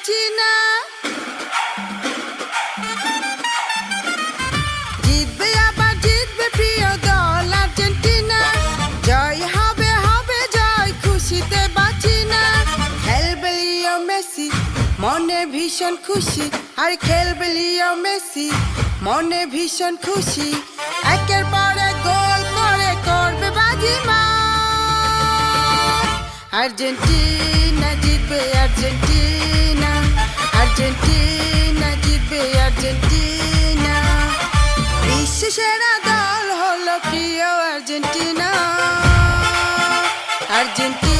বাঁচি না। জিতবে আবার জিতবে প্রিয় দল আর্জেন্টিনা, জয় হবে হবে জয়, খুশিতে বাঁচি না। খেলবে লিও মেসি, মনে ভীষণ খুশি, আর খেলবে লিও মেসি, মনে ভীষণ খুশি। একের পর এক গোল করে করবে বাজিমাত। আর্জেন্টিনা জিতবে, আর্জেন্টিনা, আর্জেন্টিনা জিতবে, আর্জেন্টিনা। বিশ্ব সেরা দল হলো প্রিয় আর্জেন্টিনা, আর্জেন্টিনা।